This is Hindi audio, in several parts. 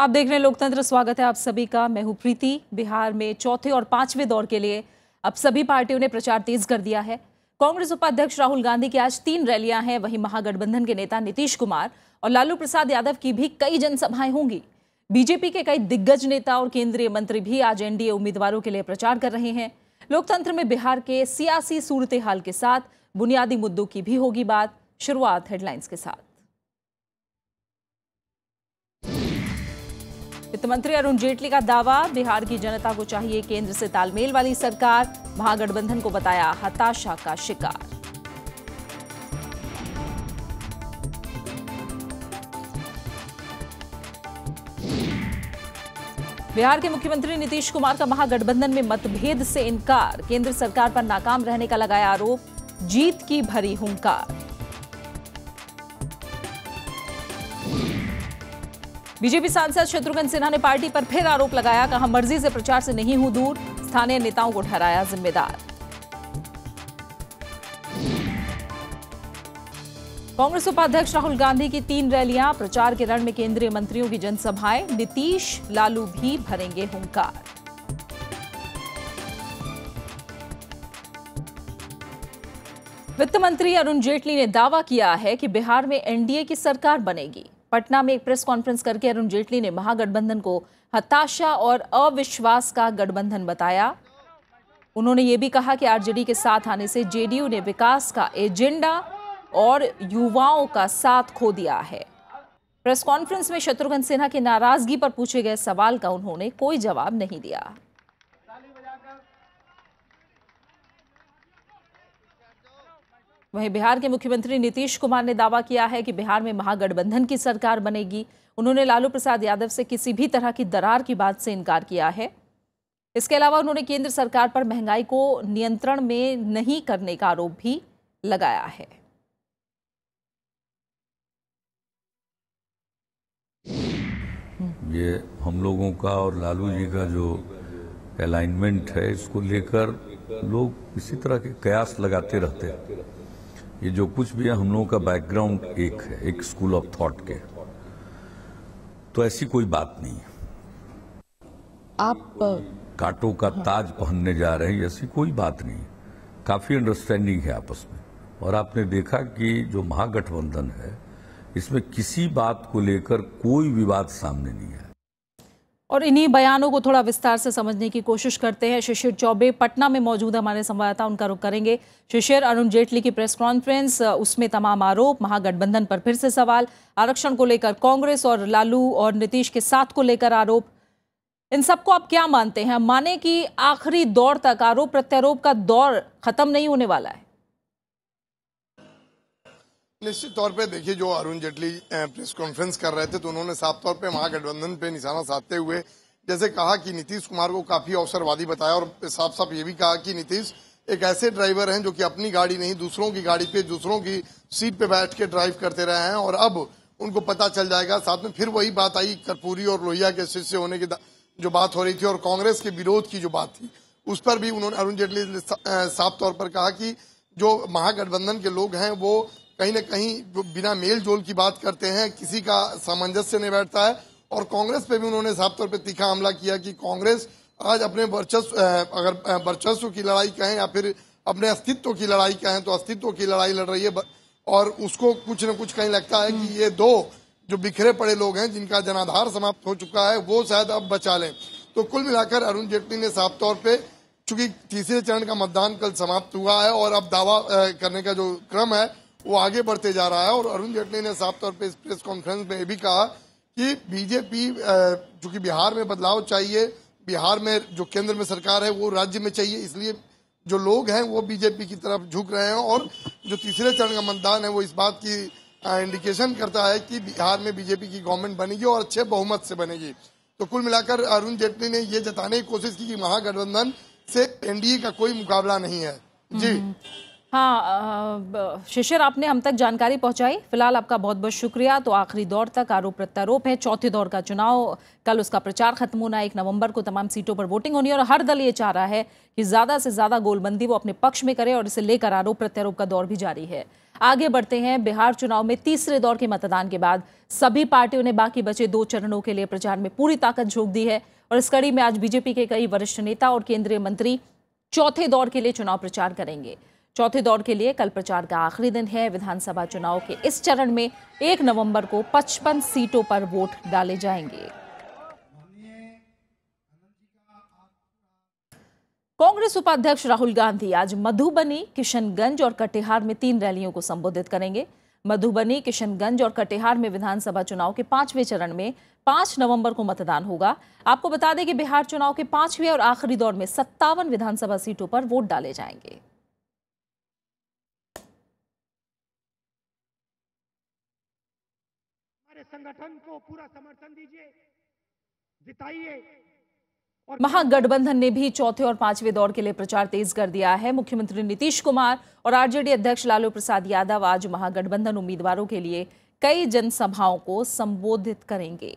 आप देख रहे हैं लोकतंत्र। स्वागत है आप सभी का। मैं हूं प्रीति। बिहार में चौथे और पांचवें दौर के लिए अब सभी पार्टियों ने प्रचार तेज कर दिया है। कांग्रेस उपाध्यक्ष राहुल गांधी की आज 3 रैलियां हैं। वहीं महागठबंधन के नेता नीतीश कुमार और लालू प्रसाद यादव की भी कई जनसभाएं होंगी। बीजेपी के कई दिग्गज नेता और केंद्रीय मंत्री भी आज एनडीए उम्मीदवारों के लिए प्रचार कर रहे हैं। लोकतंत्र में बिहार के सियासी सूरत हाल के साथ बुनियादी मुद्दों की भी होगी बात। शुरुआत हेडलाइंस के साथ। वित्त मंत्री अरुण जेटली का दावा, बिहार की जनता को चाहिए केंद्र से तालमेल वाली सरकार। महागठबंधन को बताया हताशा का शिकार। बिहार के मुख्यमंत्री नीतीश कुमार का महागठबंधन में मतभेद से इनकार। केंद्र सरकार पर नाकाम रहने का लगाया आरोप। जीत की भरी हुंकार। बीजेपी सांसद शत्रुघ्न सिन्हा ने पार्टी पर फिर आरोप लगाया। कहा, मर्जी से प्रचार से नहीं हूं दूर। स्थानीय नेताओं को ठहराया जिम्मेदार। कांग्रेस उपाध्यक्ष राहुल गांधी की 3 रैलियां, प्रचार के रण में केंद्रीय मंत्रियों की जनसभाएं। नीतीश लालू भी भरेंगे हुंकार। वित्त मंत्री अरुण जेटली ने दावा किया है कि बिहार में एनडीए की सरकार बनेगी। पटना में एक प्रेस कॉन्फ्रेंस करके अरुण जेटली ने महागठबंधन को हताशा और अविश्वास का गठबंधन बताया। उन्होंने ये भी कहा कि आरजेडी के साथ आने से जेडीयू ने विकास का एजेंडा और युवाओं का साथ खो दिया है। प्रेस कॉन्फ्रेंस में शत्रुघ्न सिन्हा की नाराजगी पर पूछे गए सवाल का उन्होंने कोई जवाब नहीं दिया। वहीं बिहार के मुख्यमंत्री नीतीश कुमार ने दावा किया है कि बिहार में महागठबंधन की सरकार बनेगी। उन्होंने लालू प्रसाद यादव से किसी भी तरह की दरार की बात से इनकार किया है। इसके अलावा उन्होंने केंद्र सरकार पर महंगाई को नियंत्रण में नहीं करने का आरोप भी लगाया है। ये हम लोगों का और लालू जी का जो अलाइनमेंट है, इसको लेकर लोग इसी तरह के कयास लगाते रहते हैं। ये जो कुछ भी है, हम लोगों का बैकग्राउंड एक है, एक स्कूल ऑफ थॉट के, तो ऐसी कोई बात नहीं है। आप कांटों का ताज पहनने जा रहे हैं, ऐसी कोई बात नहीं। काफी अंडरस्टैंडिंग है आपस में। और आपने देखा कि जो महागठबंधन है, इसमें किसी बात को लेकर कोई विवाद सामने नहीं है। और इन्हीं बयानों को थोड़ा विस्तार से समझने की कोशिश करते हैं। शिशिर चौबे पटना में मौजूद हमारे संवाददाता, उनका रुख करेंगे। शिशिर, अरुण जेटली की प्रेस कॉन्फ्रेंस, उसमें तमाम आरोप, महागठबंधन पर फिर से सवाल, आरक्षण को लेकर कांग्रेस और लालू और नीतीश के साथ को लेकर आरोप, इन सबको आप क्या मानते हैं? माने कि आखिरी दौर तक आरोप प्रत्यारोप का दौर खत्म नहीं होने वाला है? निश्चित तौर पे देखिए, जो अरुण जेटली प्रेस कॉन्फ्रेंस कर रहे थे तो उन्होंने साफ तौर पे महागठबंधन पे निशाना साधते हुए जैसे कहा कि नीतीश कुमार को काफी अवसरवादी बताया और साफ साफ ये भी कहा कि नीतीश एक ऐसे ड्राइवर हैं जो कि अपनी गाड़ी नहीं, दूसरों की गाड़ी पे, दूसरों की सीट पे बैठ के ड्राइव करते रहे हैं और अब उनको पता चल जाएगा। साथ में फिर वही बात आई, कर्पूरी और लोहिया के शिष्य होने की जो बात हो रही थी और कांग्रेस के विरोध की जो बात थी, उस पर भी उन्होंने अरुण जेटली ने साफ तौर पर कहा कि जो महागठबंधन के लोग हैं वो कहीं न कहीं बिना मेल जोल की बात करते हैं, किसी का सामंजस्य नहीं बैठता है। और कांग्रेस पे भी उन्होंने साफ तौर पे तीखा हमला किया कि कांग्रेस आज अपने वर्चस्व, अगर वर्चस्व की लड़ाई कहें या फिर अपने अस्तित्व की लड़ाई कहें, तो अस्तित्व की लड़ाई लड़ रही है और उसको कुछ न कुछ कहीं लगता है कि ये दो जो बिखरे पड़े लोग हैं, जिनका जनाधार समाप्त हो चुका है, वो शायद अब बचा लें। तो कुल मिलाकर अरुण जेटली ने साफ तौर पे, चूंकि तीसरे चरण का मतदान कल समाप्त हुआ है और अब दावा करने का जो क्रम है वो आगे बढ़ते जा रहा है। और अरुण जेटली ने साफ तौर पे इस प्रेस कॉन्फ्रेंस में ये भी कहा कि बीजेपी, चूंकि बिहार में बदलाव चाहिए, बिहार में जो केंद्र में सरकार है वो राज्य में चाहिए, इसलिए जो लोग हैं वो बीजेपी की तरफ झुक रहे हैं। और जो तीसरे चरण का मतदान है वो इस बात की इंडिकेशन करता है कि बिहार में बीजेपी की गवर्नमेंट बनेगी और अच्छे बहुमत से बनेगी। तो कुल मिलाकर अरुण जेटली ने ये जताने की कोशिश की कि महागठबंधन से एनडीए का कोई मुकाबला नहीं है। जी हाँ, शिशिर, आपने हम तक जानकारी पहुंचाई। फिलहाल आपका बहुत बहुत शुक्रिया। तो आखिरी दौर तक आरोप प्रत्यारोप है। चौथे दौर का चुनाव कल, उसका प्रचार खत्म होना, 1 नवंबर को तमाम सीटों पर वोटिंग होनी है और हर दल ये चाह रहा है कि ज्यादा से ज्यादा गोलबंदी वो अपने पक्ष में करे और इसे लेकर आरोप प्रत्यारोप का दौर भी जारी है। आगे बढ़ते हैं। बिहार चुनाव में तीसरे दौर के मतदान के बाद सभी पार्टियों ने बाकी बचे 2 चरणों के लिए प्रचार में पूरी ताकत झोंक दी है और इस कड़ी में आज बीजेपी के कई वरिष्ठ नेता और केंद्रीय मंत्री चौथे दौर के लिए चुनाव प्रचार करेंगे। चौथे दौर के लिए कल प्रचार का आखिरी दिन है। विधानसभा चुनाव के इस चरण में 1 नवंबर को 55 सीटों पर वोट डाले जाएंगे। कांग्रेस उपाध्यक्ष राहुल गांधी आज मधुबनी, किशनगंज और कटिहार में 3 रैलियों को संबोधित करेंगे। मधुबनी, किशनगंज और कटिहार में विधानसभा चुनाव के 5वें चरण में 5 नवंबर को मतदान होगा। आपको बता दें कि बिहार चुनाव के 5वें और आखिरी दौर में 57 विधानसभा सीटों पर वोट डाले जाएंगे। हमारे संगठन को पूरा समर्थन दीजिए, जिताइए। महागठबंधन ने भी चौथे और 5वें दौर के लिए प्रचार तेज कर दिया है। मुख्यमंत्री नीतीश कुमार और आरजेडी अध्यक्ष लालू प्रसाद यादव आज महागठबंधन उम्मीदवारों के लिए कई जनसभाओं को संबोधित करेंगे।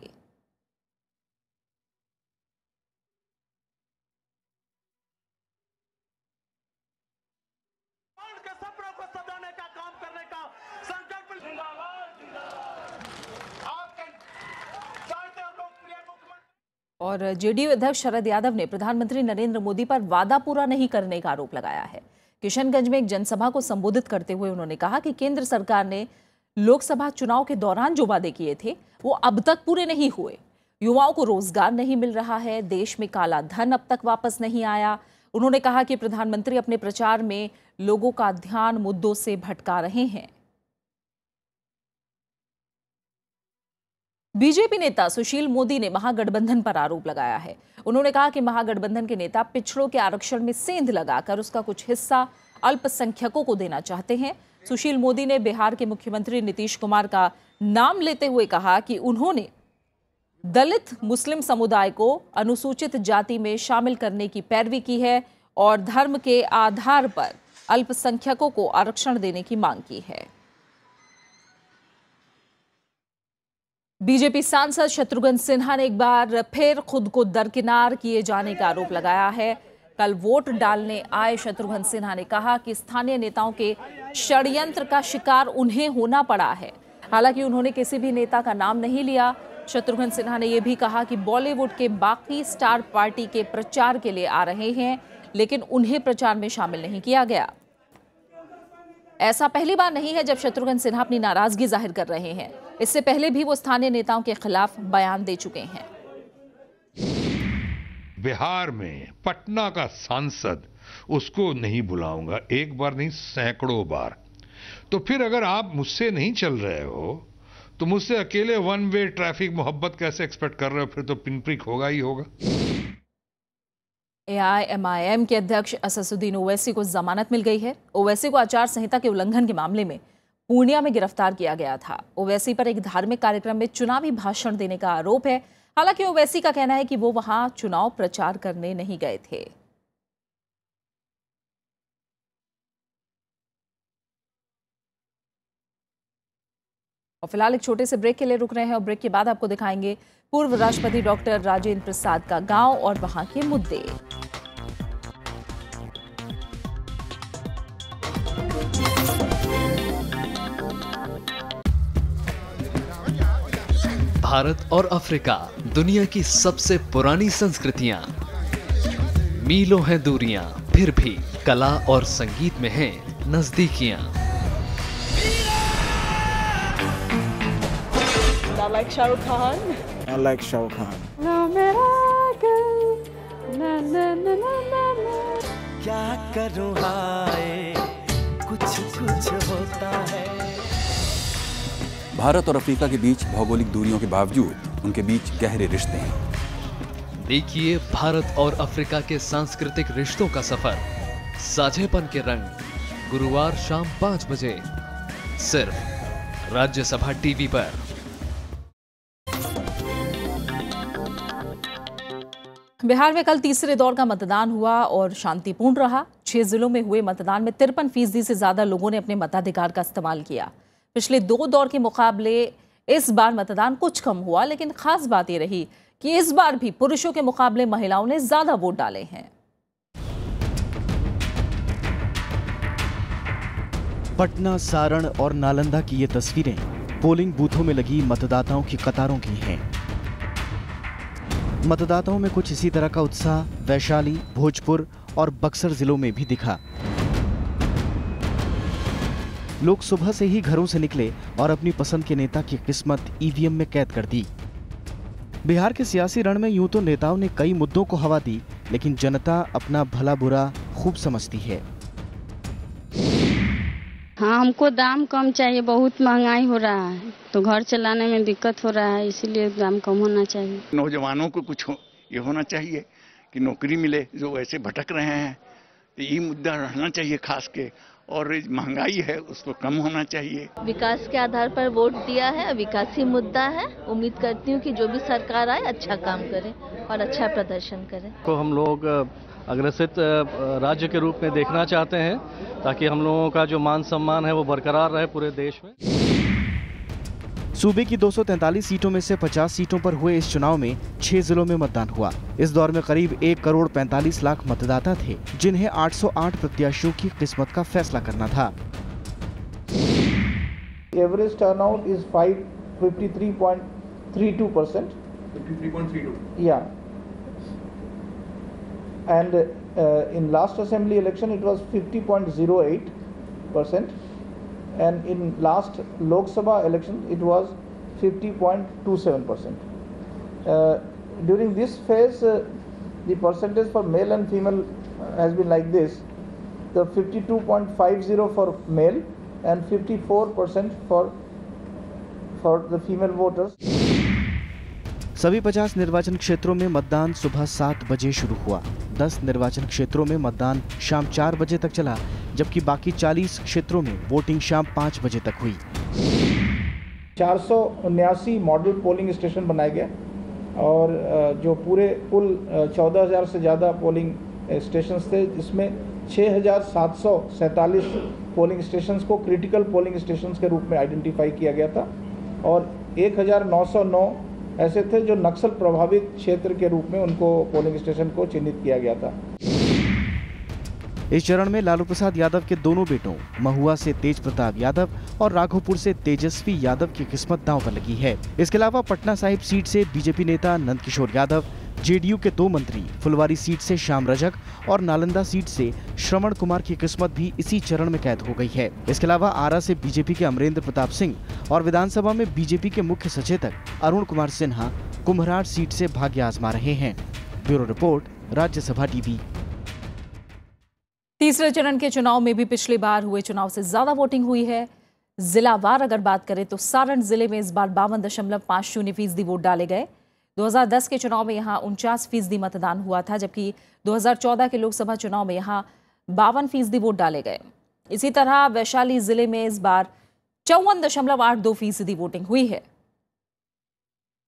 और जेडीयू अध्यक्ष शरद यादव ने प्रधानमंत्री नरेंद्र मोदी पर वादा पूरा नहीं करने का आरोप लगाया है। किशनगंज में एक जनसभा को संबोधित करते हुए उन्होंने कहा कि केंद्र सरकार ने लोकसभा चुनाव के दौरान जो वादे किए थे वो अब तक पूरे नहीं हुए। युवाओं को रोजगार नहीं मिल रहा है, देश में काला धन अब तक वापस नहीं आया। उन्होंने कहा कि प्रधानमंत्री अपने प्रचार में लोगों का ध्यान मुद्दों से भटका रहे हैं। बीजेपी नेता सुशील मोदी ने महागठबंधन पर आरोप लगाया है। उन्होंने कहा कि महागठबंधन के नेता पिछड़ों के आरक्षण में सेंध लगाकर उसका कुछ हिस्सा अल्पसंख्यकों को देना चाहते हैं। सुशील मोदी ने बिहार के मुख्यमंत्री नीतीश कुमार का नाम लेते हुए कहा कि उन्होंने दलित मुस्लिम समुदाय को अनुसूचित जाति में शामिल करने की पैरवी की है और धर्म के आधार पर अल्पसंख्यकों को आरक्षण देने की मांग की है। बीजेपी सांसद शत्रुघ्न सिन्हा ने एक बार फिर खुद को दरकिनार किए जाने का आरोप लगाया है। कल वोट डालने आए शत्रुघ्न सिन्हा ने कहा कि स्थानीय नेताओं के षड्यंत्र का शिकार उन्हें होना पड़ा है। हालांकि उन्होंने किसी भी नेता का नाम नहीं लिया। शत्रुघ्न सिन्हा ने यह भी कहा कि बॉलीवुड के बाकी स्टार पार्टी के प्रचार के लिए आ रहे हैं, लेकिन उन्हें प्रचार में शामिल नहीं किया गया। ऐसा पहली बार नहीं है जब शत्रुघ्न सिन्हा अपनी नाराजगी जाहिर कर रहे हैं। इससे पहले भी वो स्थानीय नेताओं के खिलाफ बयान दे चुके हैं। बिहार में पटना का सांसद, उसको नहीं बुलाऊंगा, एक बार नहीं सैकड़ों बार। तो फिर अगर आप मुझसे नहीं चल रहे हो तो मुझसे अकेले 1 वे ट्रैफिक मोहब्बत कैसे एक्सपेक्ट कर रहे हो? फिर तो पिनप्रिक होगा ही होगा। एआईएमआईएम के अध्यक्ष असदुद्दीन ओवैसी को जमानत मिल गई है। ओवैसी को आचार संहिता के उल्लंघन के मामले में पूर्णिया में गिरफ्तार किया गया था। ओवैसी पर एक धार्मिक कार्यक्रम में चुनावी भाषण देने का आरोप है। हालांकि ओवैसी का कहना है कि वो वहां चुनाव प्रचार करने नहीं गए थे। और फिलहाल एक छोटे से ब्रेक के लिए रुक रहे हैं और ब्रेक के बाद आपको दिखाएंगे पूर्व राष्ट्रपति डॉक्टर राजेंद्र प्रसाद का गांव और वहां के मुद्दे। भारत और अफ्रीका दुनिया की सबसे पुरानी संस्कृतियां। मीलों हैं दूरियां, फिर भी कला और संगीत में हैं नजदीकियां। I like Shah Rukh Khan. I like Shah Rukh Khan. क्या करूँ हाय, कुछ कुछ होता है। भारत और अफ्रीका के बीच भौगोलिक दूरियों के बावजूद उनके बीच गहरे रिश्ते हैं। देखिए भारत और अफ्रीका के सांस्कृतिक रिश्तों का सफर, साझेपन के रंग, गुरुवार शाम 5 बजे सिर्फ राज्यसभा टीवी पर। बिहार में कल तीसरे दौर का मतदान हुआ और शांतिपूर्ण रहा। 6 जिलों में हुए मतदान में 53% से ज्यादा लोगों ने अपने मताधिकार का इस्तेमाल किया। पिछले 2 दौर के मुकाबले इस बार मतदान कुछ कम हुआ, लेकिन खास बात यह रही कि इस बार भी पुरुषों के मुकाबले महिलाओं ने ज्यादा वोट डाले हैं। पटना, सारण और नालंदा की ये तस्वीरें पोलिंग बूथों में लगी मतदाताओं की कतारों की हैं। मतदाताओं में कुछ इसी तरह का उत्साह वैशाली, भोजपुर और बक्सर जिलों में भी दिखा। लोग सुबह से ही घरों से निकले और अपनी पसंद के नेता की किस्मत ईवीएम में कैद कर दी। बिहार के सियासी रण में यूं तो नेताओं ने कई मुद्दों को हवा दी, लेकिन जनता अपना भला बुरा खूब समझती है। हाँ, हमको दाम कम चाहिए, बहुत महंगाई हो रहा है तो घर चलाने में दिक्कत हो रहा है, इसीलिए दाम कम होना चाहिए। नौजवानों को कुछ ये होना चाहिए कि नौकरी मिले, जो ऐसे भटक रहे हैं, तो ये मुद्दा रहना चाहिए खास के। और महंगाई है उसको कम होना चाहिए। विकास के आधार पर वोट दिया है, विकास ही मुद्दा है। उम्मीद करती हूँ कि जो भी सरकार आए अच्छा काम करे और अच्छा प्रदर्शन करे। तो हम लोग अग्रसित राज्य के रूप में देखना चाहते हैं ताकि हम लोगों का जो मान सम्मान है वो बरकरार रहे पूरे देश में। सूबे की 243 सीटों में से 50 सीटों पर हुए इस चुनाव में 6 जिलों में मतदान हुआ। इस दौर में करीब 1 करोड़ 45 लाख मतदाता थे, जिन्हें 808 प्रत्याशियों की किस्मत का फैसला करना था। Average turnout is 53.32%. 53.32. Yeah. And in last assembly election it was 50.08%. And in last Lok Sabha election it was 50.27%. During this phase the percentage for male and female has been like this: the 52.50 for male and 54% for the female voters. सभी 50 निर्वाचन क्षेत्रों में मतदान सुबह 7 बजे शुरू हुआ। 10 निर्वाचन क्षेत्रों में मतदान शाम 4 बजे तक चला, जबकि बाकी 40 क्षेत्रों में वोटिंग शाम 5 बजे तक हुई। 479 मॉडल पोलिंग स्टेशन बनाए गए और जो पूरे कुल 14,000 से ज़्यादा पोलिंग स्टेशंस थे, जिसमें 6,747 पोलिंग स्टेशंस को क्रिटिकल पोलिंग स्टेशंस के रूप में आइडेंटिफाई किया गया था और 1,909 ऐसे थे जो नक्सल प्रभावित क्षेत्र के रूप में उनको पोलिंग स्टेशन को चिन्हित किया गया था। इस चरण में लालू प्रसाद यादव के दोनों बेटों महुआ से तेज प्रताप यादव और राघोपुर से तेजस्वी यादव की किस्मत दांव पर लगी है। इसके अलावा पटना साहिब सीट से बीजेपी नेता नंदकिशोर यादव, जेडीयू के 2 मंत्री, फुलवारी सीट से श्याम रजक और नालंदा सीट से श्रवण कुमार की किस्मत भी इसी चरण में कैद हो गई है। इसके अलावा आरा से बीजेपी के अमरेंद्र प्रताप सिंह और विधानसभा में बीजेपी के मुख्य सचेतक अरुण कुमार सिन्हा कुम्हरार सीट से भाग्य आजमा रहे हैं। Bureau report, Rajya Sabha TV. तीसरे चरण के चुनाव में भी पिछली बार हुए चुनाव से ज्यादा वोटिंग हुई है। जिलावार अगर बात करें तो सारण जिले में इस बार 52.50% वोट डाले गए। 2010 के चुनाव में यहाँ 49% मतदान हुआ था, जबकि 2014 के लोकसभा चुनाव में यहाँ 52% वोट डाले गए। इसी तरह वैशाली जिले में इस बार 54.82% वोटिंग हुई है।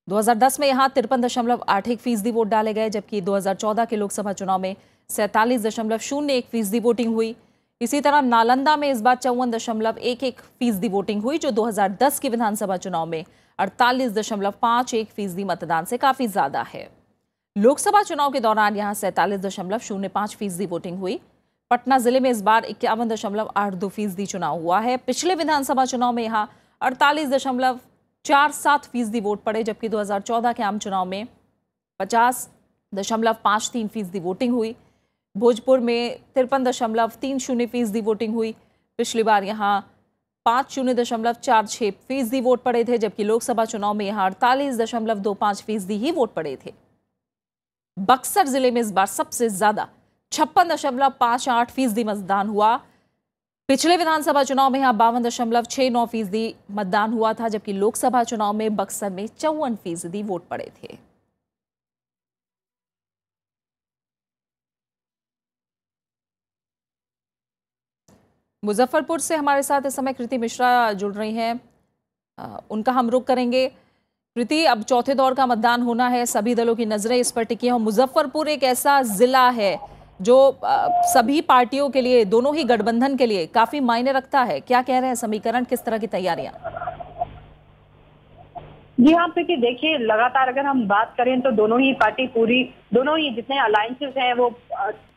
2010 में यहाँ 53.81% वोट डाले गए, जबकि 2014 के लोकसभा चुनाव में 47.01% वोटिंग हुई। इसी तरह नालंदा में इस बार 54.11% वोटिंग हुई, जो 2010 के विधानसभा चुनाव में 48.51% मतदान से काफी ज्यादा है। लोकसभा चुनाव के दौरान यहां 47.05% वोटिंग हुई। पटना जिले में इस बार 51.82% चुनाव हुआ है। पिछले विधानसभा चुनाव में यहां 48.47% वोट पड़े, जबकि 2014 के आम चुनाव में 50.53% वोटिंग हुई। भोजपुर में 53.30% वोटिंग हुई। पिछली बार यहां 50.46% वोट पड़े थे, जबकि लोकसभा चुनाव में यहां 48.25% ही वोट पड़े थे। बक्सर जिले में इस बार सबसे ज्यादा 56.58% मतदान हुआ। पिछले विधानसभा चुनाव में यहां 52.69% मतदान हुआ था, जबकि लोकसभा चुनाव में बक्सर में 54% वोट पड़े थे। मुजफ्फरपुर से हमारे साथ इस समय कृति मिश्रा जुड़ रही हैं, उनका हम रुख करेंगे। कृति, अब चौथे दौर का मतदान होना है, सभी दलों की नजरें इस पर टिकी हैं। मुजफ्फरपुर एक ऐसा जिला है जो सभी पार्टियों के लिए, दोनों ही गठबंधन के लिए काफी मायने रखता है। क्या कह रहे हैं समीकरण, किस तरह की तैयारियां? जी हाँ, देखिए लगातार अगर हम बात करें तो दोनों ही पार्टी दोनों ही जितने अलायंसेस हैं वो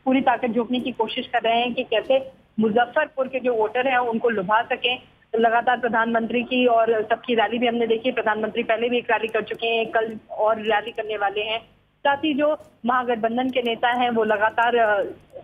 पूरी ताकत झोंकने की कोशिश कर रहे हैं कि कैसे मुजफ्फरपुर के जो वोटर हैं उनको लुभा सकें। तो लगातार प्रधानमंत्री की और सबकी रैली भी हमने देखी। प्रधानमंत्री पहले भी एक रैली कर चुके हैं, कल और रैली करने वाले हैं। साथ ही जो महागठबंधन के नेता हैं वो लगातार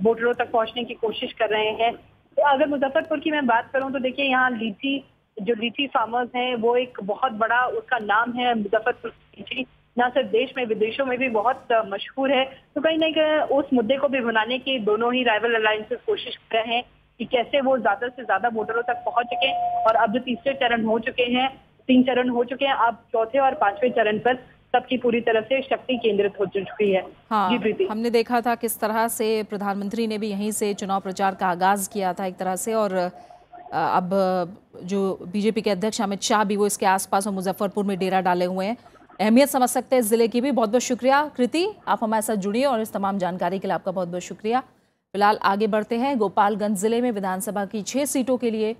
वोटरों तक पहुंचने की कोशिश कर रहे हैं। तो अगर मुजफ्फरपुर की मैं बात करूं तो देखिए यहाँ लीची फार्मर्स हैं वो एक बहुत बड़ा उसका नाम है। मुजफ्फरपुर लीची न सिर्फ देश में विदेशों में भी बहुत मशहूर है। तो कहीं ना कहीं उस मुद्दे को भी भुनाने की दोनों ही राइवल अलायंसेस कोशिश कर रहे हैं कि कैसे वो ज्यादा से ज्यादा वोटरों तक पहुंच सके। और अब जो 3 चरण हो चुके हैं, अब 4थे और 5वें चरण पर सबकी पूरी तरह से शक्ति केंद्रित हो चुकी है। हाँ, जी प्रीति, हमने देखा था किस तरह से प्रधानमंत्री ने भी यहीं से चुनाव प्रचार का आगाज किया था एक तरह से, और अब जो बीजेपी के अध्यक्ष अमित शाह भी वो इसके आसपास और मुजफ्फरपुर में डेरा डाले हुए हैं। अहमियत समझ सकते हैं इस जिले की भी। बहुत बहुत शुक्रिया कृति, आप हमारे साथ जुड़िए और इस तमाम जानकारी के लिए आपका बहुत बहुत शुक्रिया। फिलहाल आगे बढ़ते हैं। गोपालगंज जिले में विधानसभा की 6 सीटों के लिए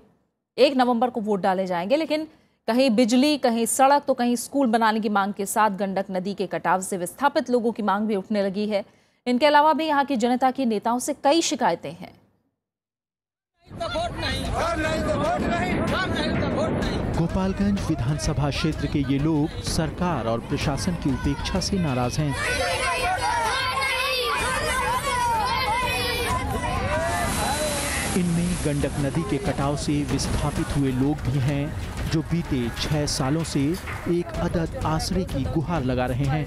1 नवंबर को वोट डाले जाएंगे, लेकिन कहीं बिजली, कहीं सड़क तो कहीं स्कूल बनाने की मांग के साथ गंडक नदी के कटाव से विस्थापित लोगों की मांग भी उठने लगी है। इनके अलावा भी यहाँ की जनता की नेताओं से कई शिकायतें हैं। गोपालगंज विधानसभा क्षेत्र के ये लोग सरकार और प्रशासन की उपेक्षा से नाराज हैं। इनमें गंडक नदी के कटाव से विस्थापित हुए लोग भी हैं, जो बीते 6 सालों से एक अदद आश्रय की गुहार लगा रहे हैं।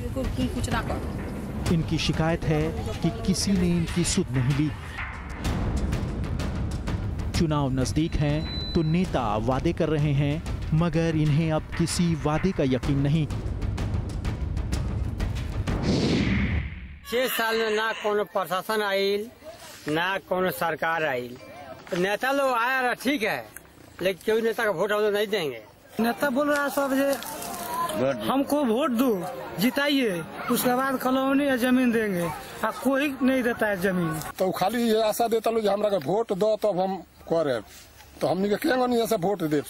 इनकी शिकायत है कि किसी ने इनकी सुध नहीं ली। चुनाव नजदीक हैं तो नेता वादे कर रहे हैं, मगर इन्हें अब किसी वादे का यकीन नहीं। 6 साल में ना कोनो प्रशासन आयल, ना कोनो सरकार आयल। नेता लोग आया रहा ठीक है, लेकिन कोई नेता का वोट हम लोग नहीं देंगे। नेता बोल रहा है सब हमको वोट दो, जिताइए, उसके बाद कॉलोनी या जमीन देंगे। कोई नहीं देता है जमीन, तो खाली ये आशा देता लो हमरा वोट दो तब हम करे, तो हमने के वोट दे।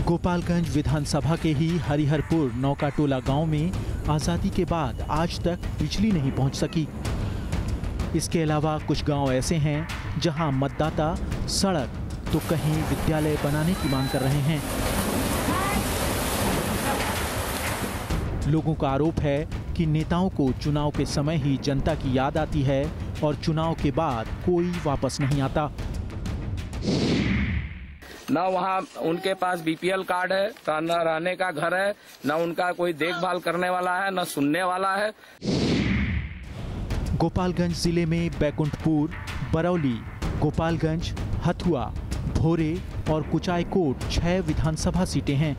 गोपालगंज विधानसभा के ही हरिहरपुर नौकाटोला गांव में आजादी के बाद आज तक बिजली नहीं पहुंच सकी। इसके अलावा कुछ गांव ऐसे हैं जहां मतदाता सड़क तो कहीं विद्यालय बनाने की मांग कर रहे हैं। लोगों का आरोप है कि नेताओं को चुनाव के समय ही जनता की याद आती है और चुनाव के बाद कोई वापस नहीं आता। न वहाँ उनके पास बीपीएल कार्ड है, न रहने का घर है, न उनका कोई देखभाल करने वाला है, न सुनने वाला है। गोपालगंज जिले में बैकुंठपुर, बरौली, गोपालगंज, हथुआ, भोरे और कुचायकोट 6 विधानसभा सीटें हैं,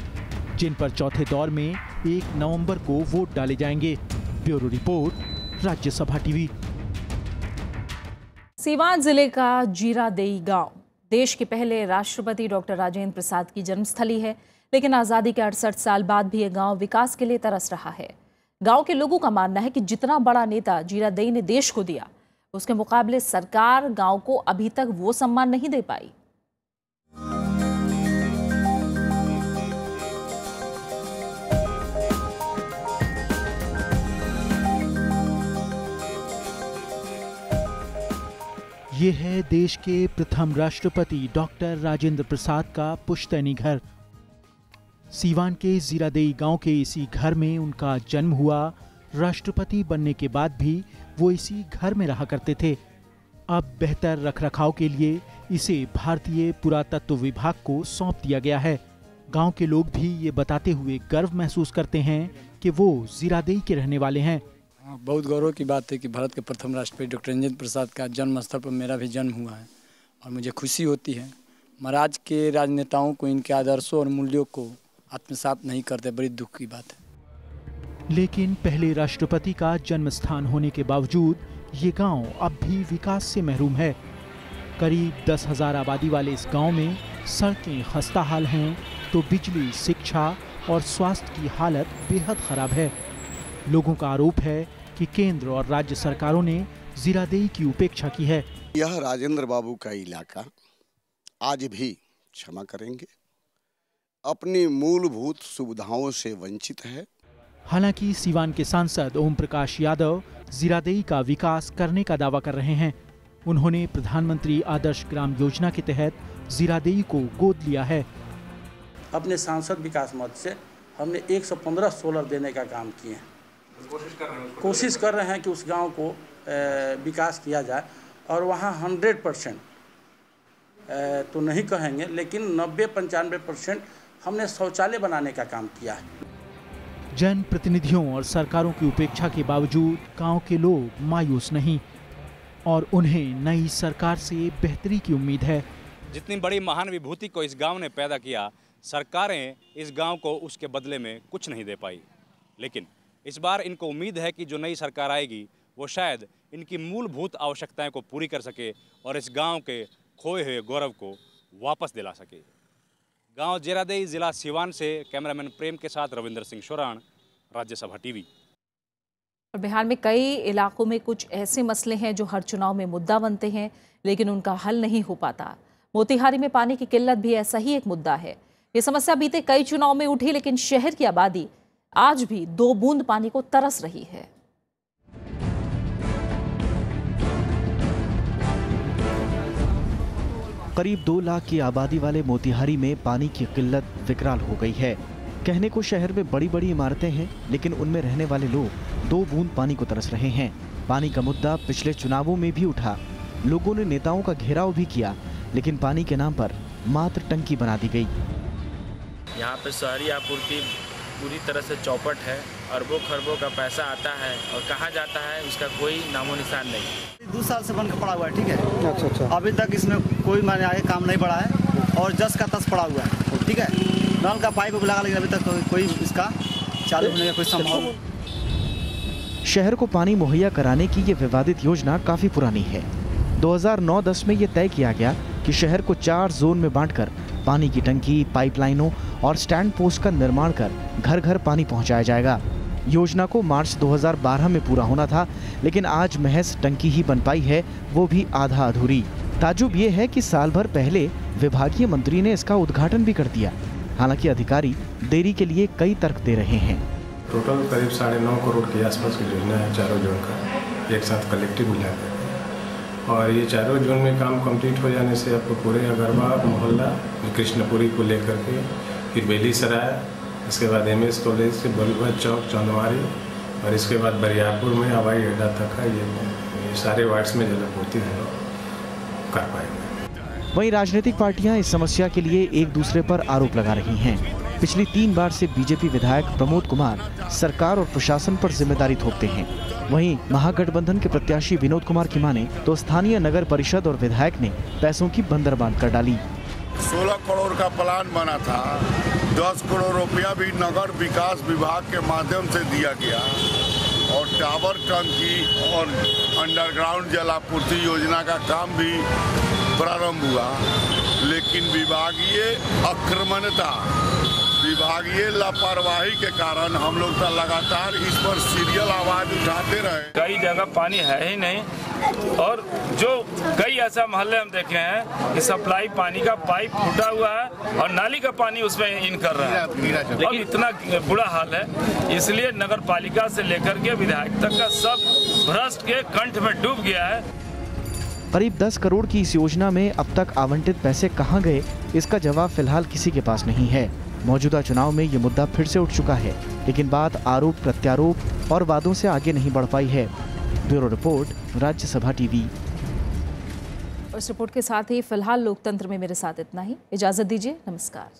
जिन पर चौथे दौर में 1 नवंबर को वोट डाले जाएंगे। Bureau report, Rajya Sabha TV. Siwan जिले का जीरादेई गांव देश के पहले राष्ट्रपति डॉक्टर राजेंद्र प्रसाद की जन्मस्थली है, लेकिन आज़ादी के 68 साल बाद भी यह गांव विकास के लिए तरस रहा है। गांव के लोगों का मानना है कि जितना बड़ा नेता जीरादेई ने देश को दिया, उसके मुकाबले सरकार गांव को अभी तक वो सम्मान नहीं दे पाई। ये है देश के प्रथम राष्ट्रपति डॉक्टर राजेंद्र प्रसाद का पुश्तैनी घर। सीवान के जीरादेई गांव के इसी घर में उनका जन्म हुआ। राष्ट्रपति बनने के बाद भी वो इसी घर में रहा करते थे। अब बेहतर रखरखाव के लिए इसे भारतीय पुरातत्व विभाग को सौंप दिया गया है। गांव के लोग भी ये बताते हुए गर्व महसूस करते हैं कि वो जीरादेई के रहने वाले हैं। बहुत गौरव की बात है कि भारत के प्रथम राष्ट्रपति डॉक्टर राजेंद्र प्रसाद का जन्म स्थल पर मेरा भी जन्म हुआ है और मुझे खुशी होती है। महाराज के राजनेताओं को इनके आदर्शों और मूल्यों को आत्मसात नहीं करते, बड़ी दुख की बात है। लेकिन पहले राष्ट्रपति का जन्म स्थान होने के बावजूद ये गांव अब भी विकास से महरूम है। करीब 10,000 आबादी वाले इस गांव में सड़कें खस्ता हाल हैं, तो बिजली, शिक्षा और स्वास्थ्य की हालत बेहद खराब है। लोगों का आरोप है कि केंद्र और राज्य सरकारों ने जीरादेई की उपेक्षा की है। यह राजेंद्र बाबू का इलाका आज भी, क्षमा करेंगे, अपनी मूलभूत सुविधाओं से वंचित है। हालांकि सीवान के सांसद ओम प्रकाश यादव जीरादेई का विकास करने का दावा कर रहे हैं। उन्होंने प्रधानमंत्री आदर्श ग्राम योजना के तहत जीरादेई को गोद लिया है। अपने सांसद विकास मद से हमने 115 सोलर देने का काम किए हैं। कोशिश कर रहे हैं कि उस गांव को विकास किया जाए और वहां 100% तो नहीं कहेंगे, लेकिन 90-95% हमने शौचालय बनाने का काम किया है। जन प्रतिनिधियों और सरकारों की उपेक्षा के बावजूद गांव के लोग मायूस नहीं और उन्हें नई सरकार से बेहतरी की उम्मीद है। जितनी बड़ी महान विभूति को इस गांव ने पैदा किया, सरकारें इस गांव को उसके बदले में कुछ नहीं दे पाई। लेकिन इस बार इनको उम्मीद है कि जो नई सरकार आएगी वो शायद इनकी मूलभूत आवश्यकताएं को पूरी कर सके और इस गांव के खोए हुए गौरव को वापस दिला सके। गांव जीरादेई, जिला सिवान से कैमरामैन प्रेम के साथ रविंद्र सिंह शोराण, राज्यसभा टीवी। बिहार में कई इलाकों में कुछ ऐसे मसले हैं जो हर चुनाव में मुद्दा बनते हैं, लेकिन उनका हल नहीं हो पाता। मोतिहारी में पानी की किल्लत भी ऐसा ही एक मुद्दा है। ये समस्या बीते कई चुनाव में उठी, लेकिन शहर की आबादी आज भी 2 बूंद पानी को तरस रही है। करीब 2 लाख की आबादी वाले मोतिहारी में पानी की किल्लत विकराल हो गई है। कहने को शहर में बड़ी बड़ी इमारतें हैं, लेकिन उनमें रहने वाले लोग 2 बूंद पानी को तरस रहे हैं। पानी का मुद्दा पिछले चुनावों में भी उठा। लोगों ने नेताओं का घेराव भी किया, लेकिन पानी के नाम पर मात्र टंकी बना दी गई। यहाँ पे शहरी आपूर्ति पूरी तरह से चौपट है। अरबों खरबों का पैसा आता है और कहाँ जाता है उसका कोई नामो निशान नहीं। 2 साल से बन के पड़ा हुआ है, ठीक है। अच्छा। अभी तक इसमें कोई माने आगे काम नहीं बढ़ा है और जस का तस पड़ा हुआ है, ठीक है। नल का पाइप लगा, लेकिन अभी तक कोई इसका चालू होने का कोई संभावना। शहर को पानी मुहैया कराने की ये विवादित योजना काफी पुरानी है। 2009-10 में ये तय किया गया कि शहर को 4 जोन में बांटकर पानी की टंकी, पाइपलाइनों और स्टैंड पोस्ट का निर्माण कर घर घर पानी पहुंचाया जाएगा। योजना को मार्च 2012 में पूरा होना था, लेकिन आज महज टंकी ही बन पाई है, वो भी आधा अधूरी। ताजुब ये है कि साल भर पहले विभागीय मंत्री ने इसका उद्घाटन भी कर दिया। हालांकि अधिकारी देरी के लिए कई तर्क दे रहे हैं। टोटल करीब 9.5 करोड़ के आसपास की योजना है चारों जोन का, एक साथ कलेक्टिव मिलाकर। और ये चारों जोन में काम कंप्लीट हो जाने से आपको पूरे अगरबा मोहल्ला, कृष्णपुरी को लेकर के फिर बेली सराय, इसके बाद MS कॉलेज से बलुआ चौक, चंदवारी और इसके बाद बरियारपुर में हवाई अड्डा तक है। ये सारे वार्ड्स में जलापूर्ति कर पाएंगे। वहीं राजनीतिक पार्टियां इस समस्या के लिए एक दूसरे पर आरोप लगा रही हैं। पिछली 3 बार से बीजेपी विधायक प्रमोद कुमार सरकार और प्रशासन पर जिम्मेदारी थोपते हैं। वहीं महागठबंधन के प्रत्याशी विनोद कुमार की माने तो स्थानीय नगर परिषद और विधायक ने पैसों की बंदरबांट कर डाली। 16 करोड़ का प्लान बना था, 10 करोड़ रुपया भी नगर विकास विभाग के माध्यम से दिया गया और टावर टंकी और अंडरग्राउंड जलापूर्ति योजना का काम भी प्रारंभ हुआ, लेकिन विभागीय अक्रमणता, विभागीय लापरवाही के कारण हम लोग तो लगातार इस पर सीरियल आवाज उठाते रहे। कई जगह पानी है ही नहीं और जो कई ऐसा मोहल्ले हम देखे हैं कि सप्लाई पानी का पाइप फूटा हुआ है और नाली का पानी उसमें इन कर रहा है। लेकिन इतना बुरा हाल है, इसलिए नगर पालिका से लेकर के विधायक तक का सब भ्रष्ट के कंठ में डूब गया है। करीब 10 करोड़ की इस योजना में अब तक आवंटित पैसे कहां गए, इसका जवाब फिलहाल किसी के पास नहीं है। मौजूदा चुनाव में ये मुद्दा फिर से उठ चुका है, लेकिन बात आरोप प्रत्यारोप और वादों से आगे नहीं बढ़ पाई है। Bureau report, Rajya Sabha TV. इस रिपोर्ट के साथ ही फिलहाल लोकतंत्र में मेरे साथ इतना ही। इजाजत दीजिए, नमस्कार।